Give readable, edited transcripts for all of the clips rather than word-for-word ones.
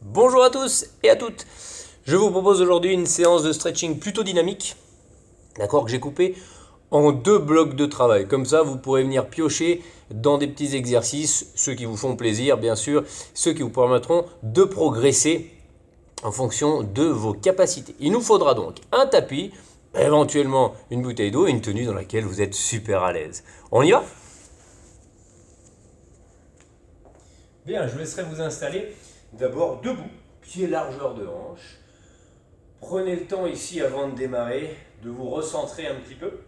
Bonjour à tous et à toutes. Je vous propose aujourd'hui une séance de stretching plutôt dynamique, d'accord, que j'ai coupé en deux blocs de travail. Comme ça, vous pourrez venir piocher dans des petits exercices, ceux qui vous font plaisir, bien sûr, ceux qui vous permettront de progresser en fonction de vos capacités. Il nous faudra donc un tapis, éventuellement une bouteille d'eau et une tenue dans laquelle vous êtes super à l'aise. On y va? Bien, je vous laisserai vous installer d'abord debout, pied largeur de hanche. Prenez le temps ici avant de démarrer de vous recentrer un petit peu,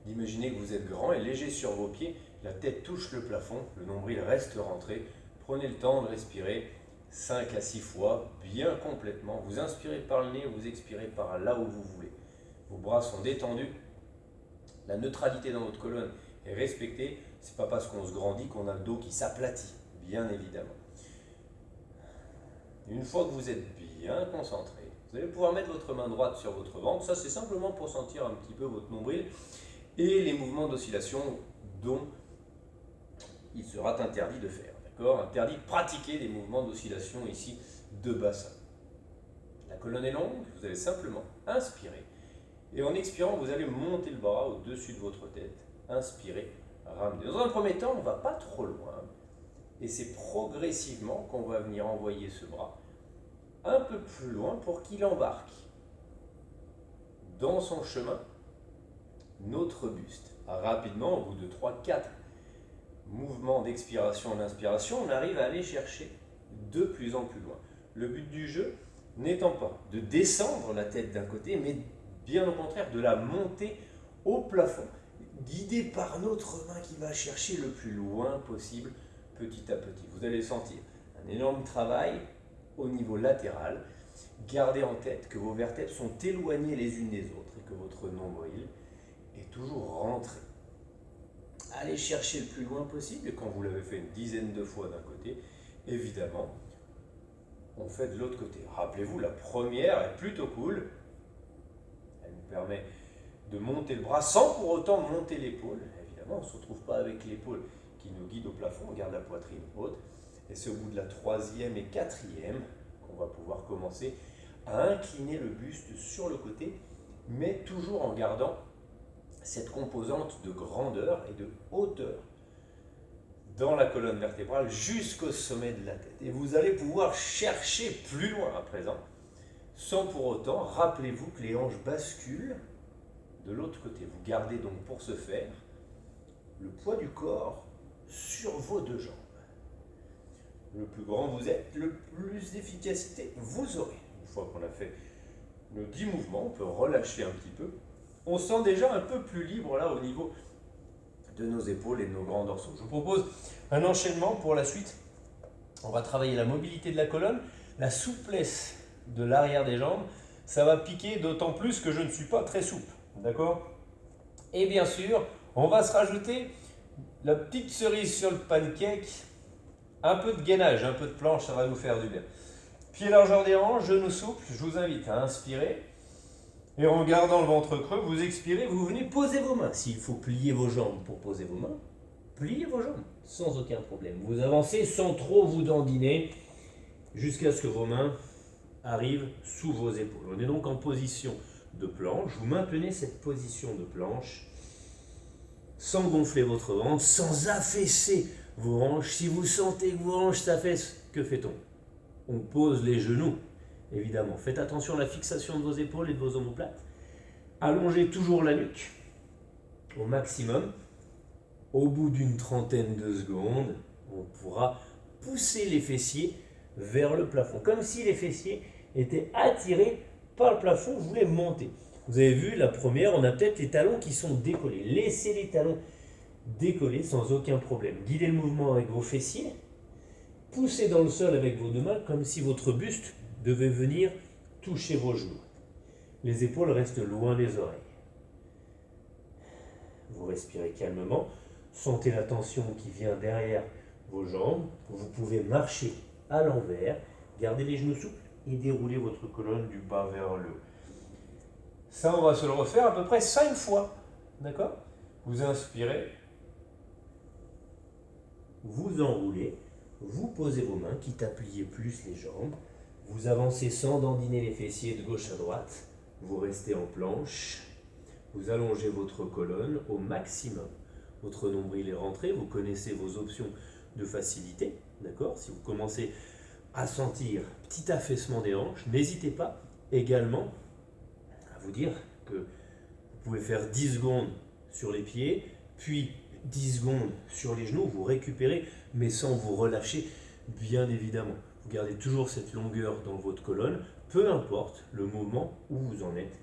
d'imaginer que vous êtes grand et léger sur vos pieds, la tête touche le plafond, le nombril reste rentré. Prenez le temps de respirer 5 à 6 fois, bien complètement. Vous inspirez par le nez, vous expirez par là où vous voulez. Vos bras sont détendus, la neutralité dans votre colonne est respectée. C'est pas parce qu'on se grandit qu'on a le dos qui s'aplatit, bien évidemment. Une fois que vous êtes bien concentré, vous allez pouvoir mettre votre main droite sur votre ventre. Ça, c'est simplement pour sentir un petit peu votre nombril et les mouvements d'oscillation dont il sera interdit de faire. D'accord? Interdit de pratiquer des mouvements d'oscillation ici de bassin. La colonne est longue, vous allez simplement inspirer. Et en expirant, vous allez monter le bras au-dessus de votre tête. Inspirez, ramenez. Dans un premier temps, on ne va pas trop loin. Et c'est progressivement qu'on va venir envoyer ce bras un peu plus loin pour qu'il embarque dans son chemin notre buste. Rapidement, au bout de 3-4 mouvements d'expiration et d'inspiration, on arrive à aller chercher de plus en plus loin. Le but du jeu n'étant pas de descendre la tête d'un côté, mais bien au contraire de la monter au plafond, guidé par notre main qui va chercher le plus loin possible petit à petit. Vous allez sentir un énorme travail au niveau latéral. Gardez en tête que vos vertèbres sont éloignées les unes des autres et que votre nombril est toujours rentré. Allez chercher le plus loin possible, et quand vous l'avez fait une dizaine de fois d'un côté, évidemment, on fait de l'autre côté. Rappelez-vous, la première est plutôt cool. Elle nous permet de monter le bras sans pour autant monter l'épaule. Évidemment, on ne se retrouve pas avec l'épaule qui nous guide au plafond, on garde la poitrine haute. Et c'est au bout de la troisième et quatrième qu'on va pouvoir commencer à incliner le buste sur le côté, mais toujours en gardant cette composante de grandeur et de hauteur dans la colonne vertébrale jusqu'au sommet de la tête. Et vous allez pouvoir chercher plus loin à présent, sans pour autant, rappelez-vous que les hanches basculent de l'autre côté. Vous gardez donc pour ce faire le poids du corps sur vos deux jambes. Le plus grand vous êtes, le plus d'efficacité vous aurez. Une fois qu'on a fait nos 10 mouvements, on peut relâcher un petit peu. On se sent déjà un peu plus libre là au niveau de nos épaules et de nos grands dorsaux. Je vous propose un enchaînement pour la suite. On va travailler la mobilité de la colonne, la souplesse de l'arrière des jambes. Ça va piquer d'autant plus que je ne suis pas très souple. D'accord? Et bien sûr, on va se rajouter la petite cerise sur le pancake. Un peu de gainage, un peu de planche, ça va nous faire du bien. Pied largeur des hanches, genoux souples, je vous invite à inspirer. Et en gardant le ventre creux, vous expirez, vous venez poser vos mains. S'il faut plier vos jambes pour poser vos mains, pliez vos jambes, sans aucun problème. Vous avancez sans trop vous dandiner, jusqu'à ce que vos mains arrivent sous vos épaules. On est donc en position de planche. Vous maintenez cette position de planche, sans gonfler votre ventre, sans affaisser vos hanches. Si vous sentez que vos hanches s'affaissent, que fait-on? On pose les genoux, évidemment. Faites attention à la fixation de vos épaules et de vos omoplates. Allongez toujours la nuque au maximum. Au bout d'une trentaine de secondes, on pourra pousser les fessiers vers le plafond, comme si les fessiers étaient attirés par le plafond, vous voulez monter. Vous avez vu, la première, on a peut-être les talons qui sont décollés. Laissez les talons décollés sans aucun problème. Guidez le mouvement avec vos fessiers. Poussez dans le sol avec vos deux mains comme si votre buste devait venir toucher vos genoux. Les épaules restent loin des oreilles. Vous respirez calmement. Sentez la tension qui vient derrière vos jambes. Vous pouvez marcher à l'envers. Gardez les genoux souples et déroulez votre colonne du bas vers le haut. Ça, on va se le refaire à peu près 5 fois. D'accord? Vous inspirez. Vous enroulez. vous posez vos mains, quitte à plier plus les jambes. Vous avancez sans dandiner les fessiers de gauche à droite. Vous restez en planche. Vous allongez votre colonne au maximum. Votre nombril est rentré. Vous connaissez vos options de facilité. D'accord ? Si vous commencez à sentir petit affaissement des hanches, n'hésitez pas également à vous dire que vous pouvez faire 10 secondes sur les pieds, puis 10 secondes sur les genoux, vous récupérez, mais sans vous relâcher, bien évidemment. Vous gardez toujours cette longueur dans votre colonne, peu importe le moment où vous en êtes,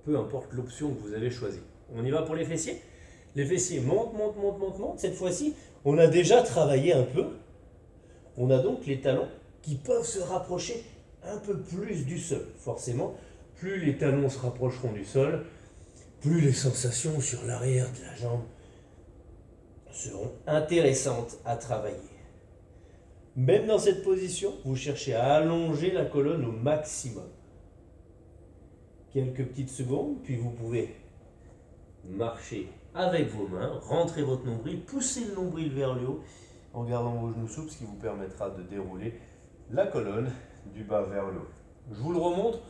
peu importe l'option que vous avez choisie. On y va pour les fessiers ? Les fessiers montent, montent, montent, montent, montent. Cette fois-ci, on a déjà travaillé un peu. On a donc les talons qui peuvent se rapprocher un peu plus du sol. Forcément, plus les talons se rapprocheront du sol, plus les sensations sur l'arrière de la jambe seront intéressantes à travailler. Même dans cette position, vous cherchez à allonger la colonne au maximum. Quelques petites secondes, puis vous pouvez marcher avec vos mains, rentrer votre nombril, pousser le nombril vers le haut en gardant vos genoux souples, ce qui vous permettra de dérouler la colonne du bas vers le haut. Je vous le remontre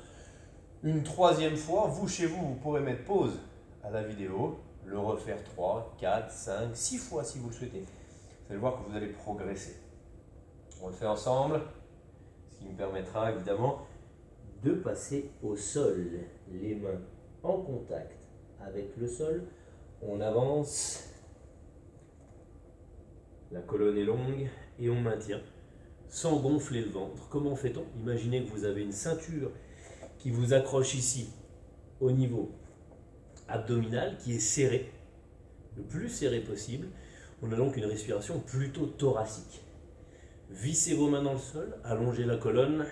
une troisième fois. Vous, chez vous, vous pourrez mettre pause à la vidéo, le refaire 3, 4, 5, 6 fois si vous le souhaitez. Vous allez voir que vous allez progresser. On le fait ensemble, ce qui nous permettra évidemment de passer au sol, les mains en contact avec le sol. On avance, la colonne est longue et on maintient sans gonfler le ventre. Comment fait-on ? Imaginez que vous avez une ceinture qui vous accroche ici au niveau abdominal qui est serré, le plus serré possible. On a donc une respiration plutôt thoracique. Vissez vos mains dans le sol, allongez la colonne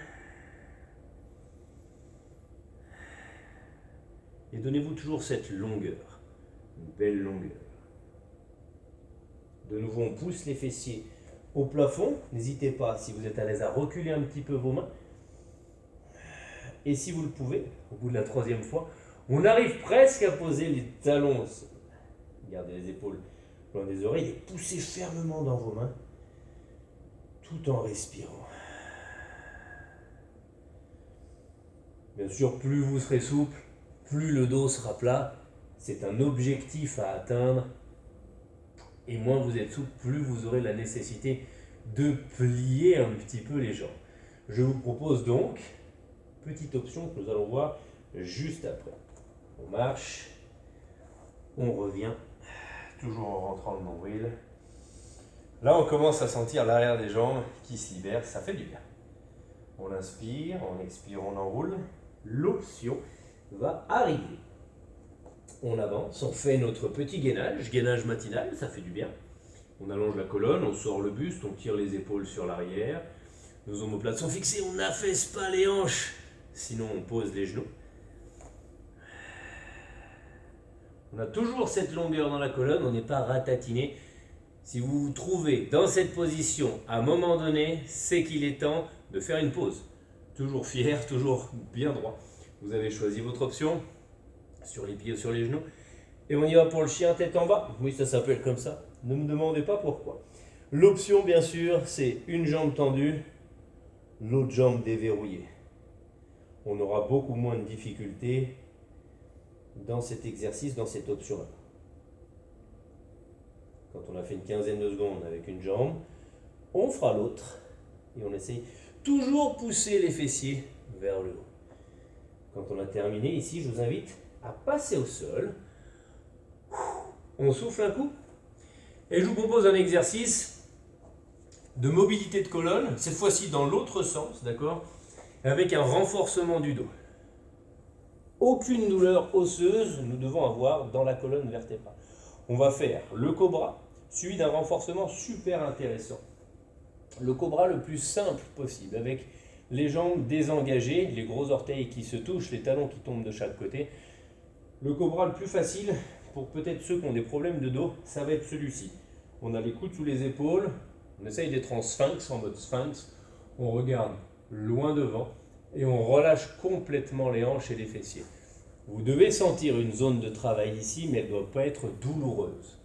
et donnez-vous toujours cette longueur, une belle longueur. De nouveau, on pousse les fessiers au plafond. N'hésitez pas, si vous êtes à l'aise, à reculer un petit peu vos mains. Et si vous le pouvez, au bout de la troisième fois, on arrive presque à poser les talons au sol. Gardez les épaules loin des oreilles et poussez fermement dans vos mains, tout en respirant. Bien sûr, plus vous serez souple, plus le dos sera plat. C'est un objectif à atteindre. Et moins vous êtes souple, plus vous aurez la nécessité de plier un petit peu les jambes. Je vous propose donc, petite option que nous allons voir juste après. On marche, on revient, toujours en rentrant le nombril. Là, on commence à sentir l'arrière des jambes qui se libère, ça fait du bien. On inspire, on expire, on enroule. L'option va arriver. On avance, on fait notre petit gainage matinal, ça fait du bien. On allonge la colonne, on sort le buste, on tire les épaules sur l'arrière. Nos omoplates sont fixées, on n'affaisse pas les hanches, sinon on pose les genoux. On a toujours cette longueur dans la colonne, on n'est pas ratatiné. Si vous vous trouvez dans cette position à un moment donné, c'est qu'il est temps de faire une pause. Toujours fier, toujours bien droit. Vous avez choisi votre option, sur les pieds ou sur les genoux. Et on y va pour le chien tête en bas. Oui, ça s'appelle comme ça. Ne me demandez pas pourquoi. L'option, bien sûr, c'est une jambe tendue, l'autre jambe déverrouillée. On aura beaucoup moins de difficultés dans cet exercice, dans cette option-là. Quand on a fait une quinzaine de secondes avec une jambe, on fera l'autre et on essaye toujours pousser les fessiers vers le haut. Quand on a terminé ici, je vous invite à passer au sol. On souffle un coup et je vous propose un exercice de mobilité de colonne, cette fois-ci dans l'autre sens, d'accord, avec un renforcement du dos. Aucune douleur osseuse nous devons avoir dans la colonne vertébrale. On va faire le cobra, suivi d'un renforcement super intéressant. Le cobra le plus simple possible, avec les jambes désengagées, les gros orteils qui se touchent, les talons qui tombent de chaque côté. Le cobra le plus facile, pour peut-être ceux qui ont des problèmes de dos, ça va être celui-ci. On a les coudes sous les épaules, on essaye d'être en sphinx, en mode sphinx, on regarde loin devant et on relâche complètement les hanches et les fessiers. Vous devez sentir une zone de travail ici, mais elle ne doit pas être douloureuse.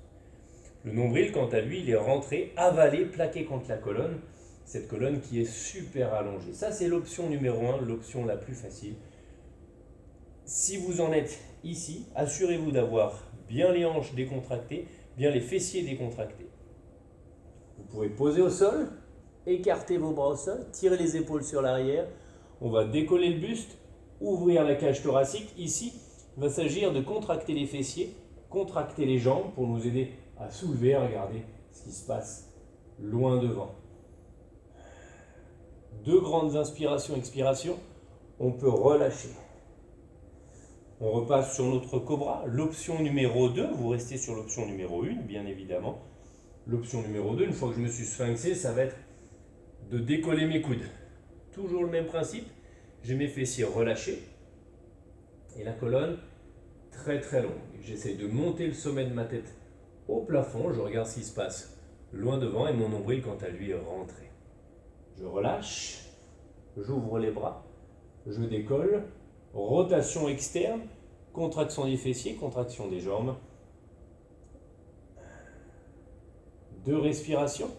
Le nombril, quant à lui, il est rentré, avalé, plaqué contre la colonne, cette colonne qui est super allongée. Ça, c'est l'option numéro 1, l'option la plus facile. Si vous en êtes ici, assurez-vous d'avoir bien les hanches décontractées, bien les fessiers décontractés. Vous pouvez poser au sol, écarter vos bras au sol, tirer les épaules sur l'arrière. On va décoller le buste, ouvrir la cage thoracique. Ici, il va s'agir de contracter les fessiers, contracter les jambes pour nous aider à soulever, à regarder ce qui se passe loin devant. 2 grandes inspirations, expirations. On peut relâcher. On repasse sur notre cobra. L'option numéro 2, vous restez sur l'option numéro 1, bien évidemment. L'option numéro 2, une fois que je me suis sphinxé, ça va être de décoller mes coudes. Toujours le même principe. J'ai mes fessiers relâchés et la colonne très très longue. J'essaie de monter le sommet de ma tête au plafond. Je regarde ce qui se passe loin devant et mon nombril, quant à lui, est rentré. Je relâche, j'ouvre les bras, je décolle, rotation externe, contraction des fessiers, contraction des jambes. 2 respirations,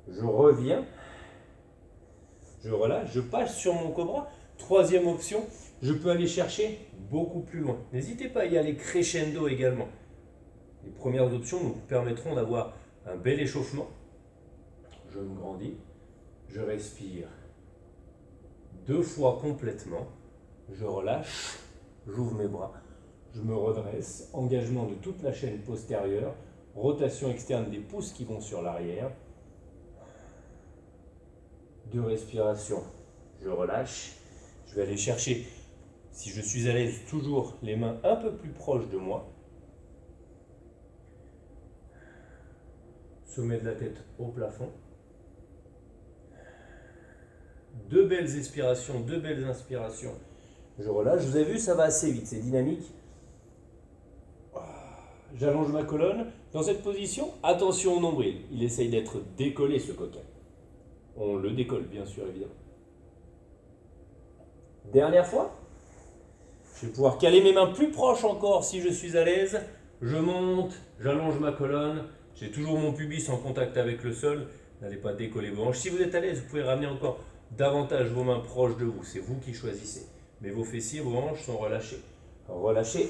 je reviens, je relâche, je passe sur mon cobra. 3e option, je peux aller chercher beaucoup plus loin. N'hésitez pas à y aller crescendo également. Les premières options nous permettront d'avoir un bel échauffement. Je me grandis, je respire 2 fois complètement, je relâche, j'ouvre mes bras, je me redresse, engagement de toute la chaîne postérieure, rotation externe des pouces qui vont sur l'arrière. 2 respirations, je relâche, je vais aller chercher, si je suis à l'aise, toujours les mains un peu plus proches de moi. Sommet de la tête au plafond. 2 belles expirations, 2 belles inspirations. Je relâche. Vous avez vu, ça va assez vite, c'est dynamique. J'allonge ma colonne. Dans cette position, attention au nombril. Il essaye d'être décollé, ce coquin. On le décolle, bien sûr, évidemment. Dernière fois. Je vais pouvoir caler mes mains plus proches encore si je suis à l'aise. Je monte, j'allonge ma colonne. J'ai toujours mon pubis en contact avec le sol. N'allez pas décoller vos hanches. Si vous êtes à l'aise, vous pouvez ramener encore davantage vos mains proches de vous. C'est vous qui choisissez. Mais vos fessiers, vos hanches sont relâchés. Relâchez.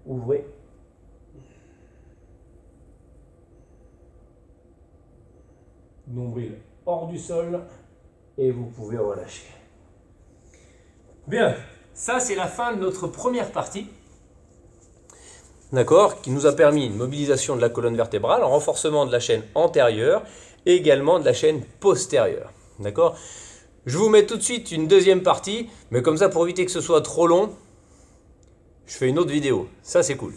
Ouvrez. Nombril hors du sol. Et vous pouvez relâcher. Bien. Ça, c'est la fin de notre première partie. D'accord, qui nous a permis une mobilisation de la colonne vertébrale, un renforcement de la chaîne antérieure et également de la chaîne postérieure. D'accord. Je vous mets tout de suite une deuxième partie, mais comme ça, pour éviter que ce soit trop long, je fais une autre vidéo. Ça, c'est cool.